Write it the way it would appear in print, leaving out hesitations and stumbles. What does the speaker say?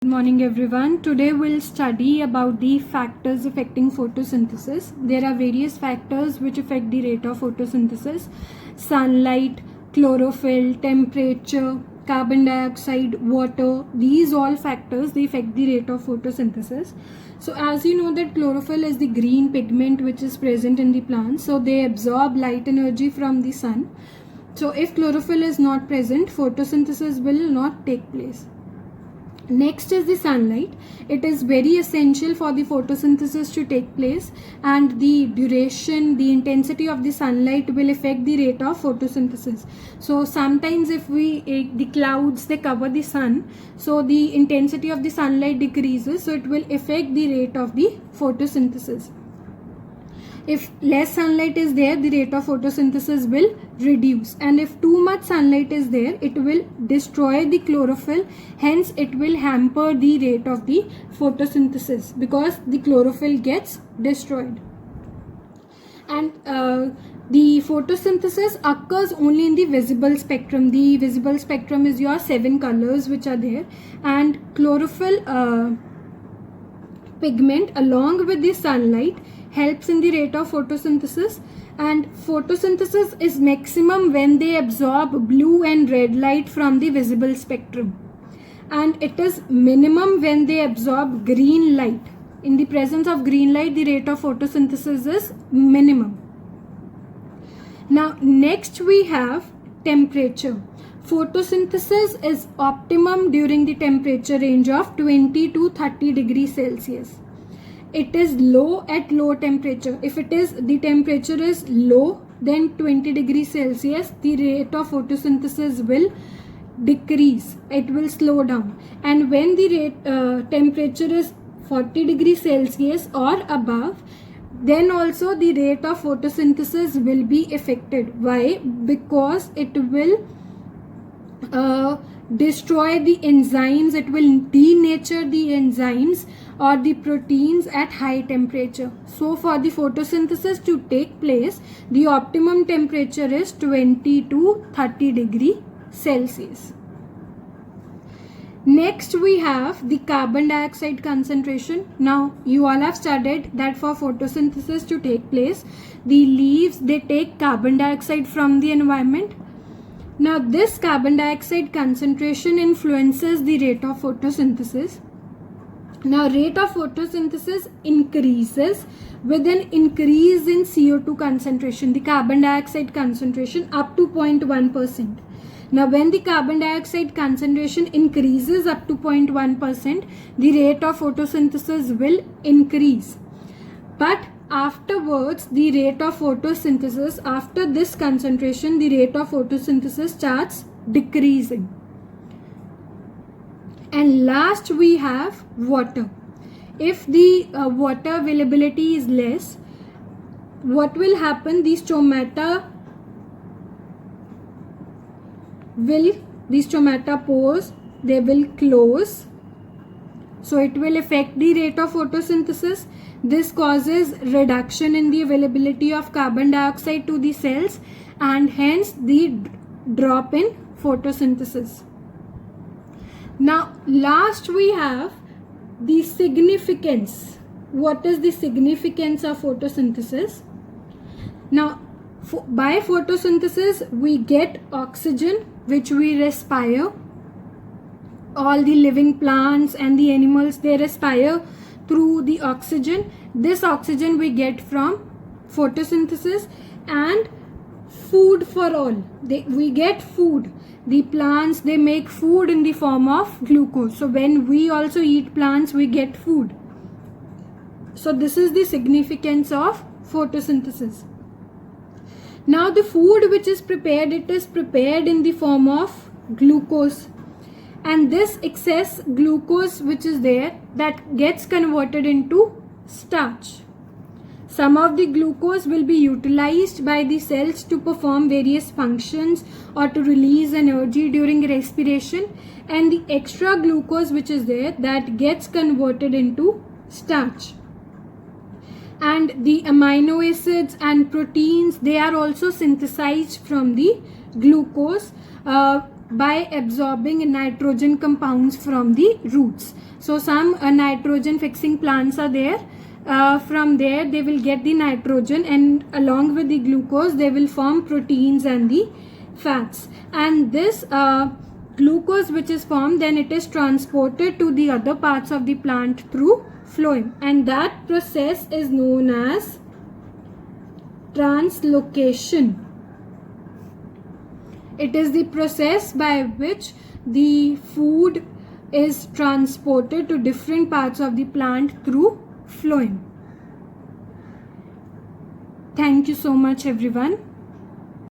Good morning everyone. Today we'll study about the factors affecting photosynthesis. There are various factors which affect the rate of photosynthesis: sunlight, chlorophyll, temperature, carbon dioxide, water. These all factors, they affect the rate of photosynthesis. So as you know that chlorophyll is the green pigment which is present in the plants. So they absorb light energy from the sun. So if chlorophyll is not present, photosynthesis will not take place. Next is the sunlight. It is very essential for the photosynthesis to take place, and the duration, the intensity of the sunlight will affect the rate of photosynthesis. So sometimes if the clouds, they cover the sun, so the intensity of the sunlight decreases, so it will affect the rate of the photosynthesis. If less sunlight is there, the rate of photosynthesis will reduce, and if too much sunlight is there, it will destroy the chlorophyll. Hence it will hamper the rate of the photosynthesis because the chlorophyll gets destroyed. And the photosynthesis occurs only in the visible spectrum. The visible spectrum is your 7 colors which are there, and chlorophyll pigment along with the sunlight helps in the rate of photosynthesis. And photosynthesis is maximum when they absorb blue and red light from the visible spectrum, and it is minimum when they absorb green light. In the presence of green light, the rate of photosynthesis is minimum. Now next we have temperature. Photosynthesis is optimum during the temperature range of 20 to 30 degrees Celsius. It is low at low temperature. If the temperature is low than 20 degrees Celsius, the rate of photosynthesis will decrease. It will slow down. And when the temperature is 40 degrees Celsius or above, then also the rate of photosynthesis will be affected. Why? Because it will destroy the enzymes, it will denature the enzymes or the proteins at high temperature. So for the photosynthesis to take place, the optimum temperature is 20 to 30 degrees Celsius. Next we have the carbon dioxide concentration. Now you all have studied that for photosynthesis to take place, the leaves, they take carbon dioxide from the environment. Now this carbon dioxide concentration influences the rate of photosynthesis. Now rate of photosynthesis increases with an increase in CO2 concentration, the carbon dioxide concentration up to 0.1%. Now when the carbon dioxide concentration increases up to 0.1%, the rate of photosynthesis will increase. But afterwards, the rate of photosynthesis, after this concentration, the rate of photosynthesis starts decreasing. And last we have water. If the water availability is less, what will happen? These stomata pores, they will close. So it will affect the rate of photosynthesis. This causes reduction in the availability of carbon dioxide to the cells, and hence the drop in photosynthesis. Now last we have the significance. What is the significance of photosynthesis? Now by photosynthesis we get oxygen which we respire. All the living plants and the animals, they respire through the oxygen. This oxygen we get from photosynthesis. And food for all, we get food. The plants, they make food in the form of glucose. So when we also eat plants, we get food. So this is the significance of photosynthesis. Now the food which is prepared, it is prepared in the form of glucose. And this excess glucose which is there, that gets converted into starch. Some of the glucose will be utilized by the cells to perform various functions or to release energy during respiration, and the extra glucose which is there, that gets converted into starch. And the amino acids and proteins, they are also synthesized from the glucose by absorbing nitrogen compounds from the roots. So some nitrogen fixing plants are there. From there they will get the nitrogen, and along with the glucose they will form proteins and the fats, and this glucose which is formed, then it is transported to the other parts of the plant through phloem, and that process is known as translocation. It is the process by which the food is transported to different parts of the plant through phloem. Thank you so much, everyone.